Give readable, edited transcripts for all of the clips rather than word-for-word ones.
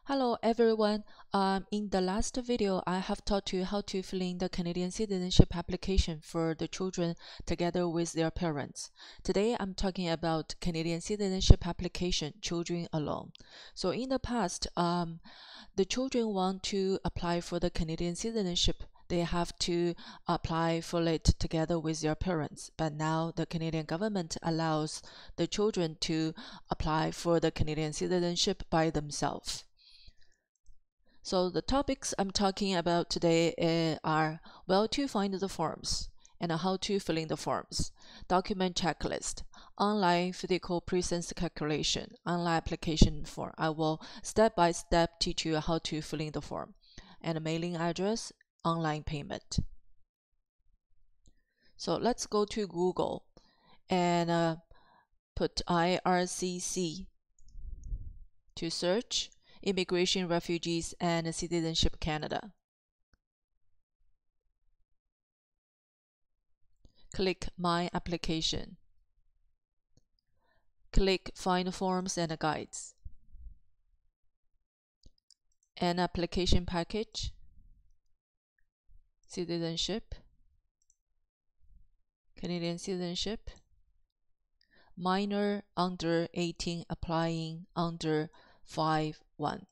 Hello everyone. In the last video, I have taught you how to fill in the Canadian citizenship application for the children together with their parents. Today, I'm talking about Canadian citizenship application, children alone. So in the past, the children want to apply for the Canadian citizenship. They have to apply for it together with their parents. But now the Canadian government allows the children to apply for the Canadian citizenship by themselves. So the topics I'm talking about today are where to find the forms and how to fill in the forms, document checklist, online physical presence calculation, online application form. I will step by step teach you how to fill in the form, and mailing address, online payment. So let's go to Google and put IRCC to search Immigration, Refugees, and Citizenship Canada. Click My Application. Click Find Forms and Guides. An application package, citizenship, Canadian citizenship, minor under 18 applying under 5.1.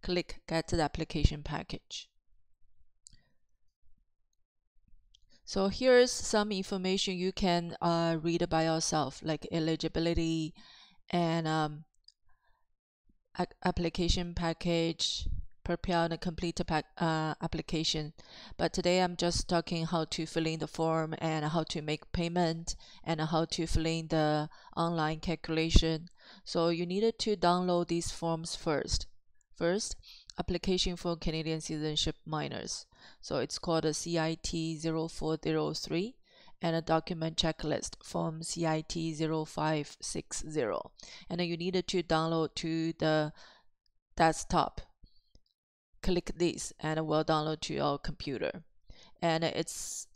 Click Get the application package. So here's some information you can read by yourself, like eligibility and application package, prepare and complete application. But today I'm just talking how to fill in the form and how to make payment and how to fill in the online calculation. So you needed to download these forms first. First, application for Canadian citizenship minors. So it's called a CIT0403 and a document checklist form CIT0560. And then you needed to download to the desktop. Click this and it will download to your computer. And it's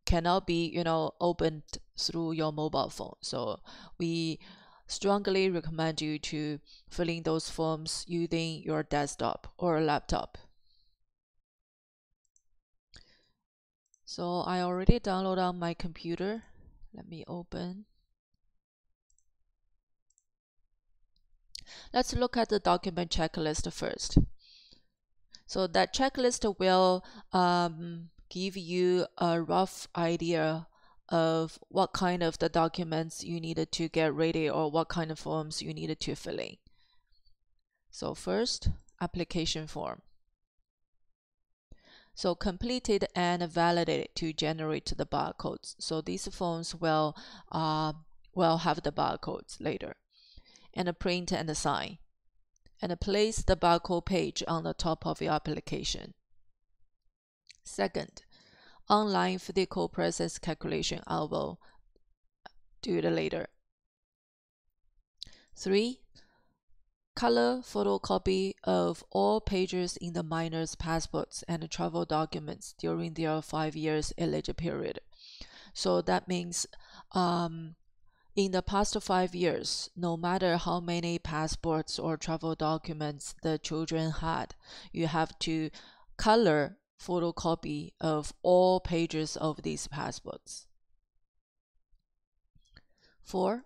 cannot be opened through your mobile phone. So we strongly recommend you to fill in those forms using your desktop or laptop. So I already downloaded on my computer. Let me open. Let's look at the document checklist first. So that checklist will give you a rough idea of what kind of the documents you needed to get ready or what kind of forms you needed to fill in. So first, application form. So complete it and validate it to generate the barcodes. So these forms will have the barcodes later. And print and sign. And place the barcode page on the top of your application. Second, online physical presence calculation. I will do it later. 3. Color photocopy of all pages in the minor's passports and travel documents during their 5 years eligible period. So that means in the past 5 years, no matter how many passports or travel documents the children had, you have to color photocopy of all pages of these passports. 4.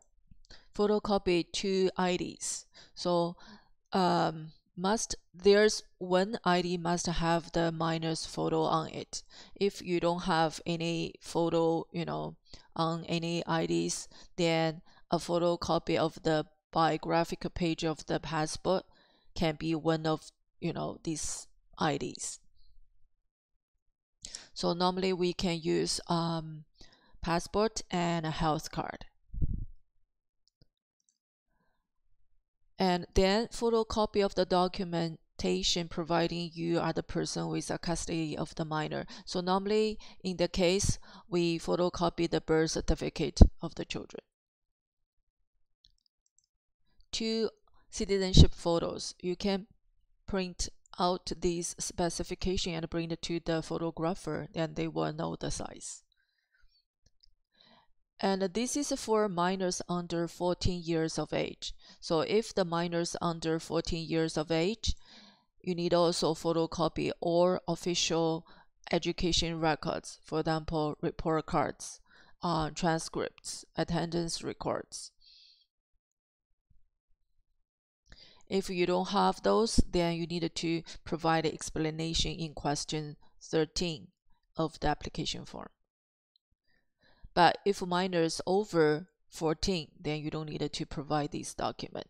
Photocopy 2 IDs. So there's one ID must have the minor's photo on it. If you don't have any photo, on any IDs, then a photocopy of the biographical page of the passport can be one of these IDs. So normally we can use passport and a health card. And then photocopy of the documentation providing you are the person with the custody of the minor. So normally in the case, we photocopy the birth certificate of the children. 2 citizenship photos. You can print out these specification and bring it to the photographer, and they will know the size. And this is for minors under 14 years of age. So if the minors under 14 years of age, you need also photocopy or official education records, for example, report cards, transcripts, attendance records. If you don't have those, then you need to provide an explanation in question 13 of the application form. But if minors over 14, then you don't need to provide this document.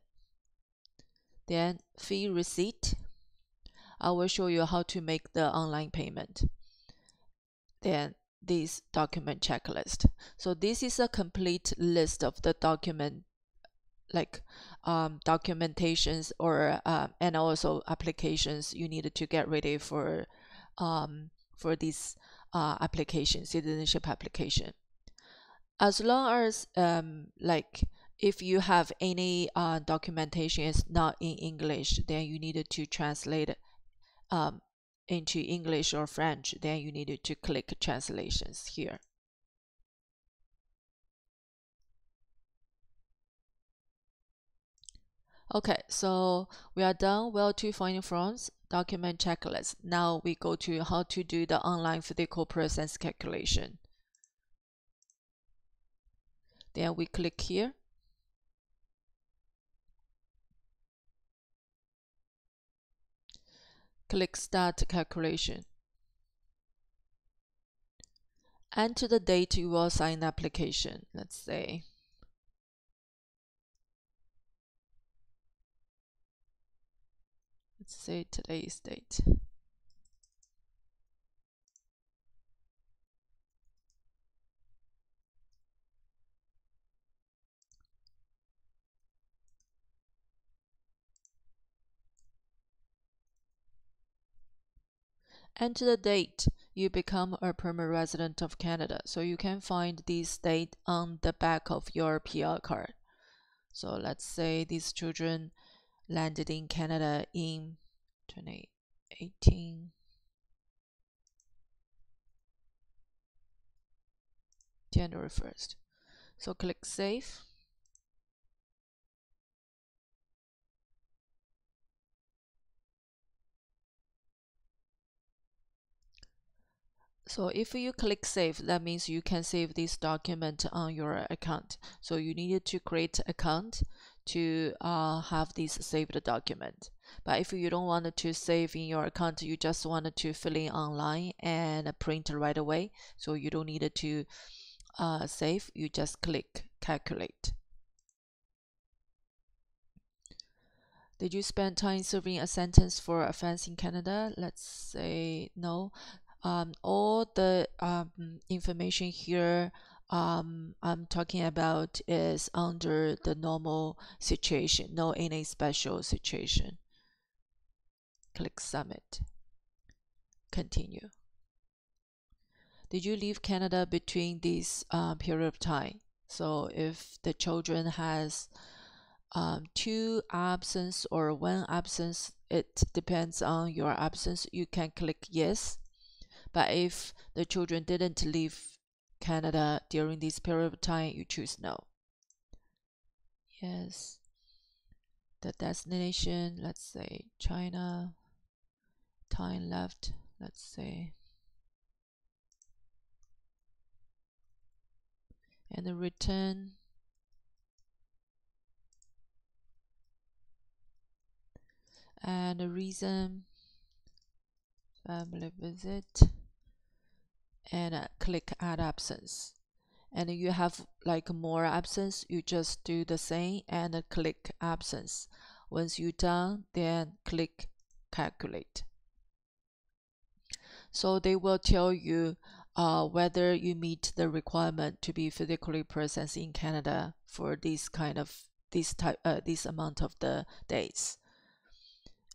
Then fee receipt. I will show you how to make the online payment. Then this document checklist. So this is a complete list of the document, like documentations or and also applications you need to get ready for this application, citizenship application. As long as like if you have any documentation is not in English, then you need to translate it into English or French, then you need to click translations here. Okay, so we are done with to finding forms, document checklist. Now we go to how to do the online physical presence calculation. Then we click here. Click Start Calculation. Enter the date you will sign the application. Let's say today's date. Enter the date you become a permanent resident of Canada. So you can find this date on the back of your PR card. So let's say these children landed in Canada in 2018, January 1st. So click Save. So if you click Save, that means you can save this document on your account. So you needed to create an account to have this saved document. But if you don't want to save in your account, you just wanted to fill in online and print right away, so you don't need to save, you just click Calculate. Did you spend time serving a sentence for offense in Canada? Let's say no. All the information here I'm talking about is under the normal situation, no any special situation. Click Submit. Continue. Did you leave Canada between this period of time? So if the children has 2 absence or 1 absence, it depends on your absence. You can click yes. But if the children didn't leave Canada during this period of time, you choose no. Yes. The destination, let's say China. Time left, let's say. And the return. And the reason, family visit. And click Add Absence. And you have like more absence, you just do the same and click Absence. Once you're done, then click Calculate. So they will tell you whether you meet the requirement to be physically present in Canada for this amount of the days,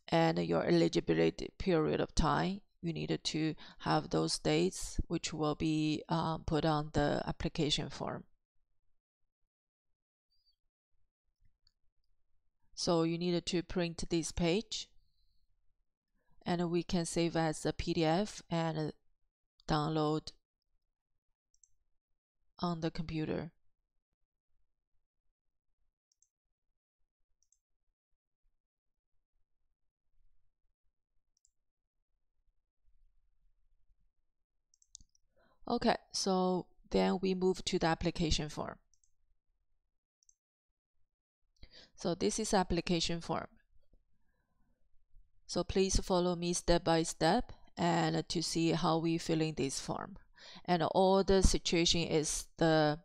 and your eligibility period of time. You needed to have those dates, which will be put on the application form. So you needed to print this page, and we can save as a PDF and download on the computer. Okay, so then we move to the application form. So this is application form. So please follow me step by step and to see how we fill in this form. And all the situation is the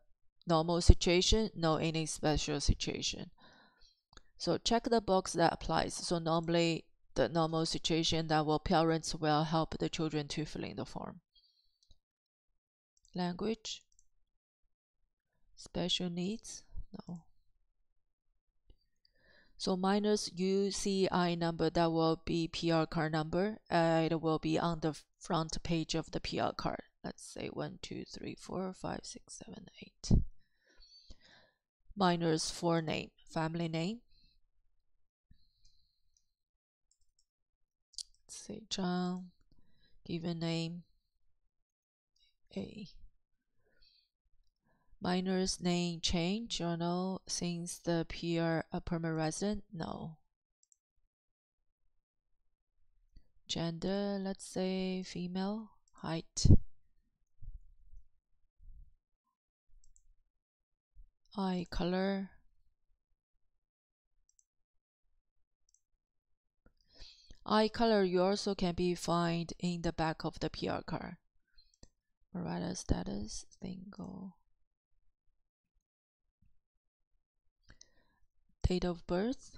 normal situation, no any special situation. So check the box that applies. So normally the normal situation that parents will help the children to fill in the form. Language, special needs, no. So minus UCI number, that will be PR card number. It will be on the front page of the PR card. Let's say 1, 2, 3, 4, 5, 6, 7, 8. Minus for name, family name. Let's say John, given name A. Minor's name change or no since the PR permanent resident? No. Gender, let's say female. Height. Eye color. Eye color you also can be found in the back of the PR card. Marital status, single. Date of birth.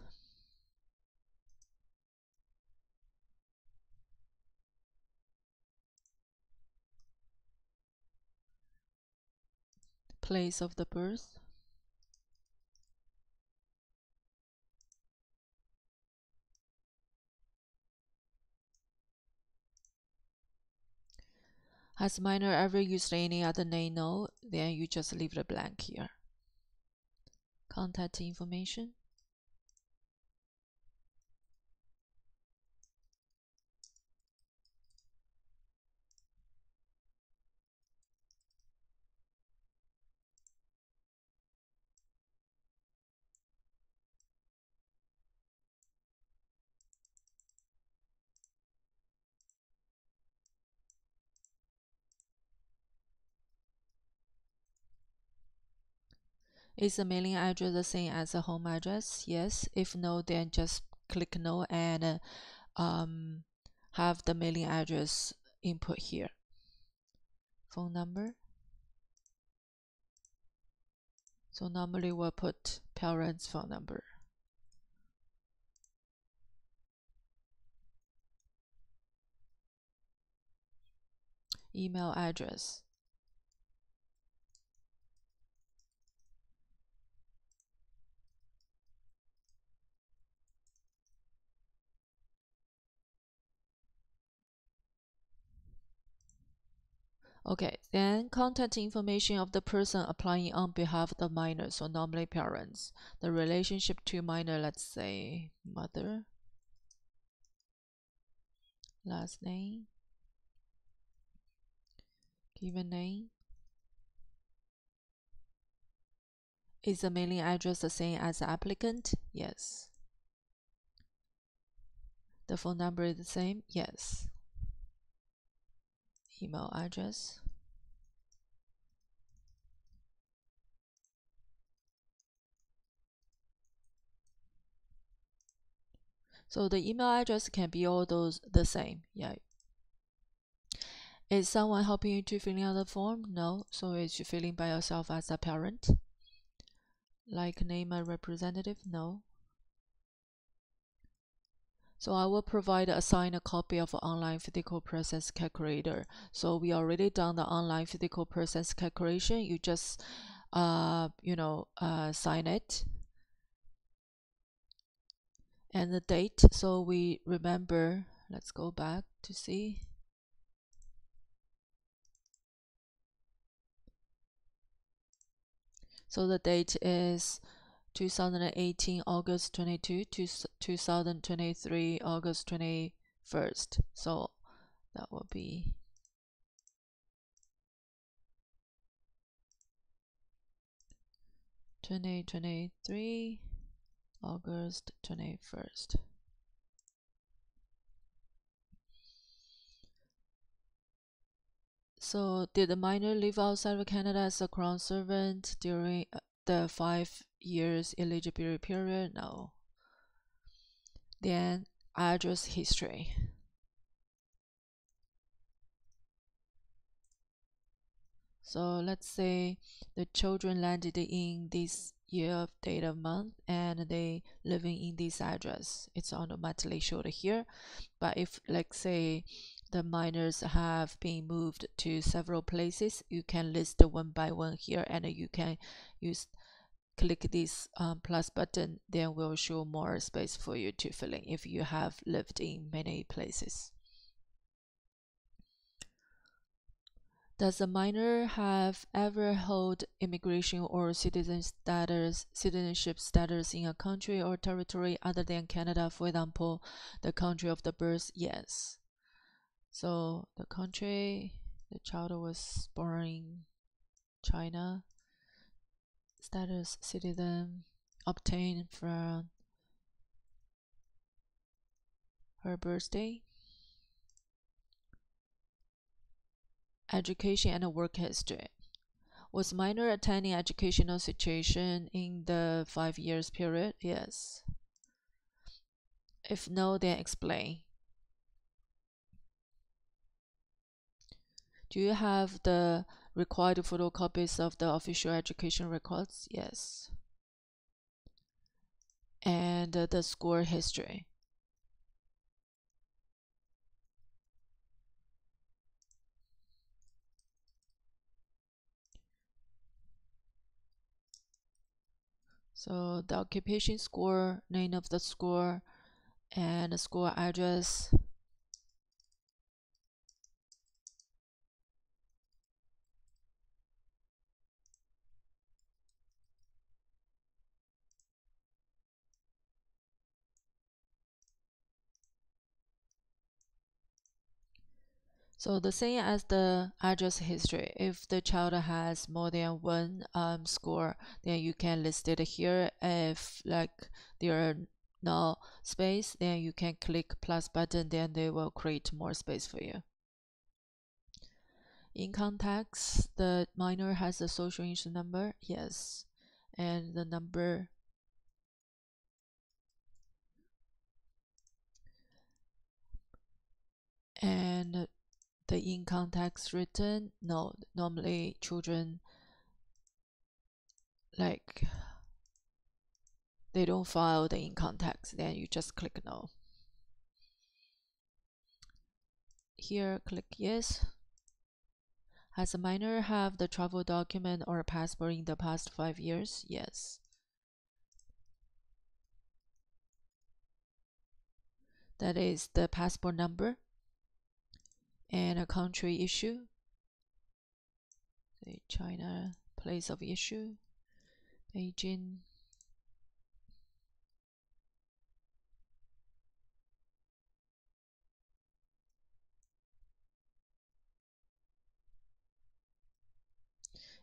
Place of the birth. Has minor ever used any other name? No. Then you just leave it blank here. Contact information. Is the mailing address the same as the home address? Yes. If no, then just click no and have the mailing address input here. Phone number. So normally we'll put parents' phone number. Email address. Okay, then contact information of the person applying on behalf of the minor, so normally parents. The relationship to minor, let's say mother. Last name. Given name. Is the mailing address the same as the applicant? Yes. The phone number is the same? Yes. Email address. So the email address can be all those the same. Yeah. Is someone helping you to fill out the form? No. So it's you filling by yourself as a parent. Like name a representative? No. So I will assign a copy of online physical presence calculator. So we already done the online physical presence calculation. You just sign it. And the date, so we remember, let's go back to see. So the date is 2018 August 22 to 2023 August 21st. So that will be (2023) August 21st. So, did the minor live outside of Canada as a crown servant during the 5 years eligibility period? No. Then, address history. So, let's say the children landed in this year of date of month and they living in this address. It's automatically showed here. But if, let's say, the minors have been moved to several places, you can list one by one here, and you can click this plus button, then will show more space for you to fill in if you have lived in many places. Does a minor have ever held immigration or citizenship status in a country or territory other than Canada, for example, the country of the birth? Yes. So the country the child was born in, China, status citizen obtained from her birthday, education and work history. Was minor attending educational situation in the 5 years period? Yes. If no, then explain. Do you have the required photocopies of the official education records? Yes. And the school history. So the occupation score, name of the score, and the school address. So the same as the address history. If the child has more than one score, then you can list it here. If like there are no space, then you can click plus button, then they will create more space for you. Income tax, the minor has a social insurance number, yes, and the number and the income tax return. No, normally children like they don't file the income tax, then you just click no. Here click yes. Has a minor have the travel document or passport in the past 5 years? Yes. That is the passport number and a country issue. Say China, place of issue, Beijing.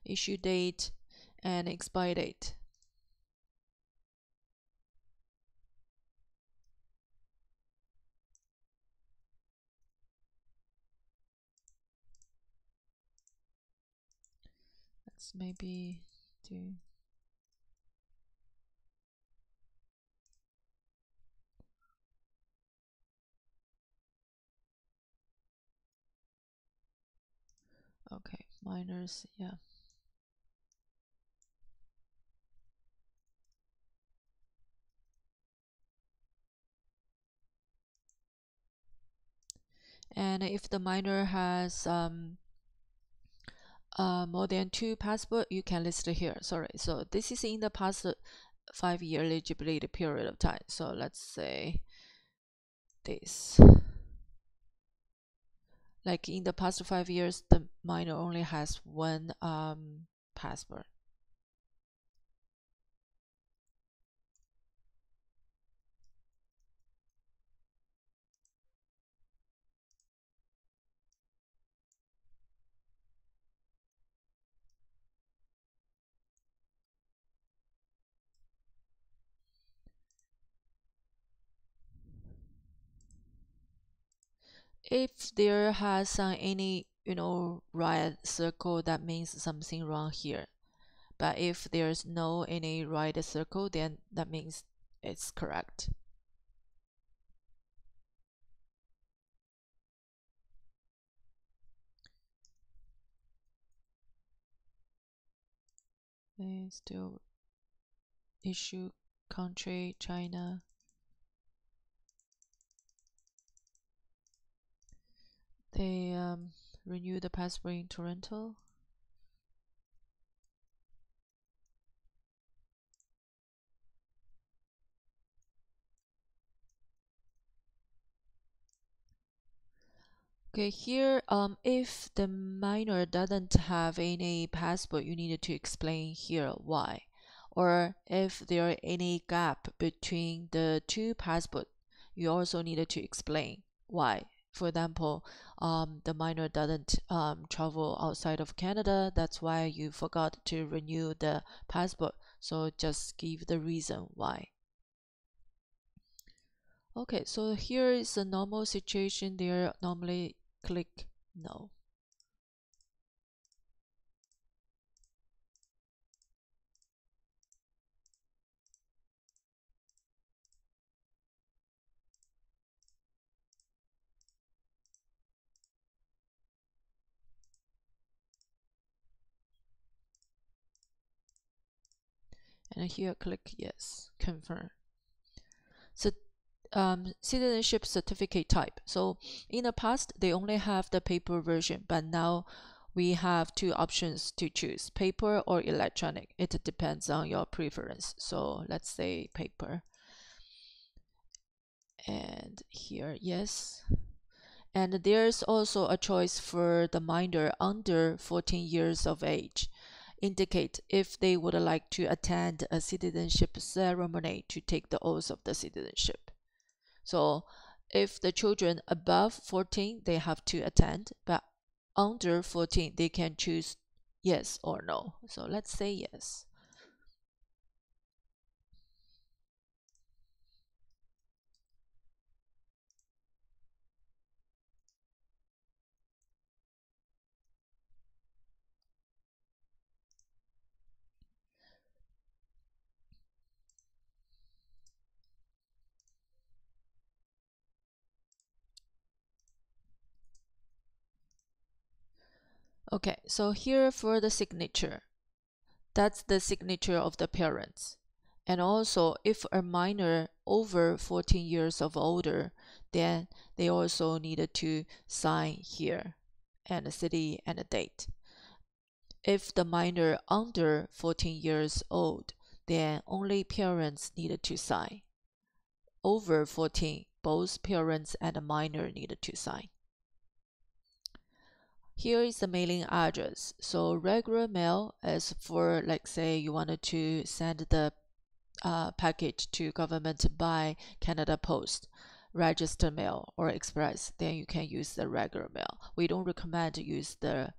Issue date and expire date. Let's maybe do okay, minors, yeah. And if the minor has more than 2 passport, you can list it here. Sorry, so this is in the past 5-year eligibility period of time. So let's say this. Like in the past 5 years, the minor only has one passport. If there has any right circle, that means something wrong here. But if there's no any right circle, then that means it's correct. They still issue country China. They renew the passport in Toronto. Okay, here, if the minor doesn't have any passport, you need to explain here why. Or if there are any gap between the two passports, you also need to explain why. For example, the minor doesn't travel outside of Canada, that's why you forgot to renew the passport. So just give the reason why. Okay, so here is a normal situation. There, normally click no. And here click yes, confirm. So citizenship certificate type. So in the past, they only have the paper version, but now we have two options to choose, paper or electronic. It depends on your preference. So let's say paper. And here, yes. And there's also a choice for the minor under 14 years of age. Indicate if they would like to attend a citizenship ceremony to take the oath of the citizenship. So if the children above 14, they have to attend, but under 14, they can choose yes or no. So let's say yes. Okay, so here for the signature, that's the signature of the parents. And also, if a minor over 14 years of older, then they also needed to sign here and a city and a date. If the minor under 14 years old, then only parents needed to sign. Over 14, both parents and the minor needed to sign. Here is the mailing address. So regular mail is for, like, say you wanted to send the package to government by Canada Post, register mail or express, then you can use the regular mail. We don't recommend to use the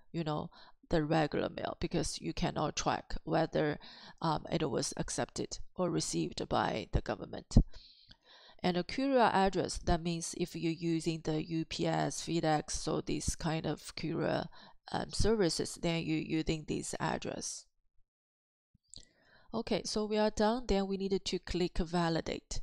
the regular mail because you cannot track whether it was accepted or received by the government. And a courier address, that means if you're using the UPS, FedEx, so these kind of courier services, then you're using this address. Okay, so we are done. Then we needed to click validate.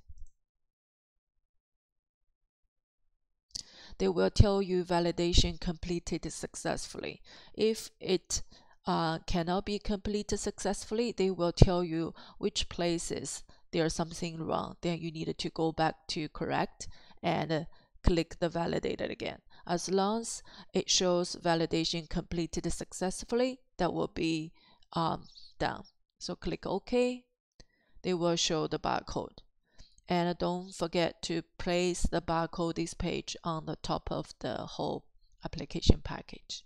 They will tell you validation completed successfully. If it cannot be completed successfully, they will tell you which places there's something wrong. Then you needed to go back to correct and click the validated again. As long as it shows validation completed successfully, that will be done. So click OK. They will show the barcode. And don't forget to place the barcode this page on the top of the whole application package.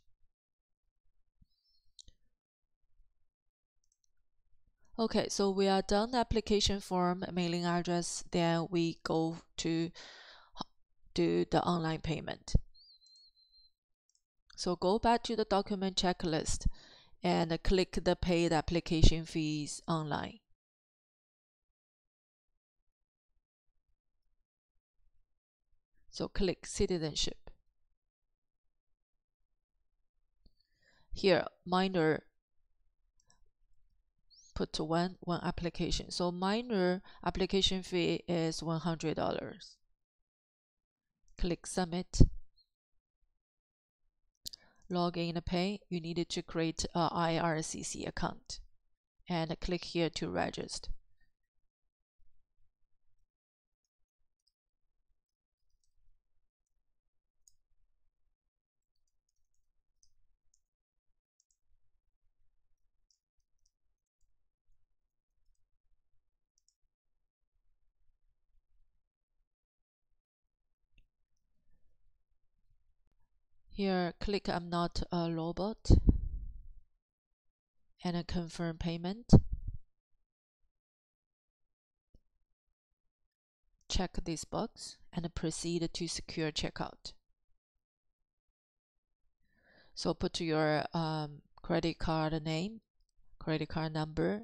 Okay, so we are done the application form, mailing address, then we go to do the online payment. So go back to the document checklist and click the paid application fees online. So click citizenship. Here, minor, put one application. So minor application fee is $100. Click submit. Log in and pay. You needed to create a IRCC account and click here to register. Here, click I'm not a robot and confirm payment. Check this box and proceed to secure checkout. So put your credit card name, credit card number,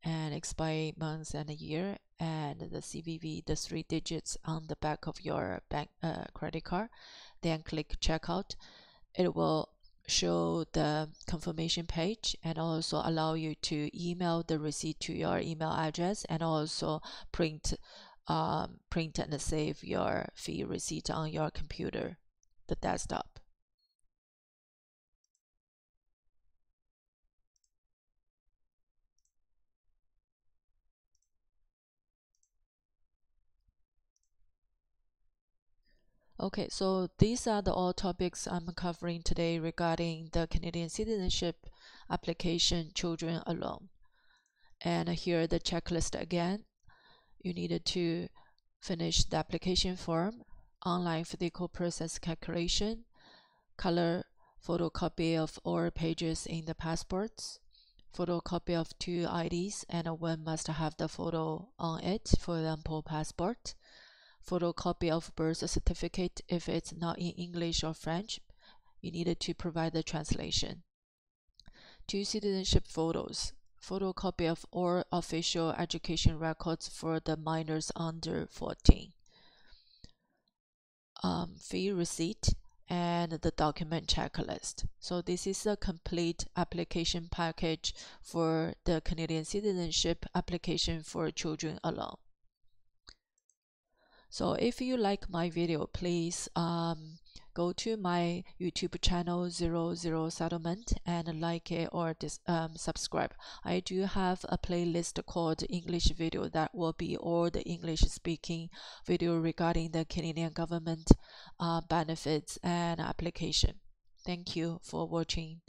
and expiry month and year, and the CVV, the 3 digits on the back of your bank credit card. Then click checkout. It will show the confirmation page and also allow you to email the receipt to your email address, and also print and save your fee receipt on your computer, the desktop. Okay, so these are the all topics I'm covering today regarding the Canadian citizenship application, children alone. And here the checklist again. You needed to finish the application form, online physical process calculation, color photocopy of all pages in the passports, photocopy of 2 IDs, and one must have the photo on it, for example, passport, photocopy of birth certificate if it's not in English or French. You needed to provide the translation. 2 citizenship photos, photocopy of all official education records for the minors under 14, fee receipt, and the document checklist. So this is a complete application package for the Canadian citizenship application for children alone. So if you like my video, please go to my YouTube channel 00 Settlement and like it or subscribe. I do have a playlist called English video that will be all the English speaking video regarding the Canadian government benefits and application. Thank you for watching.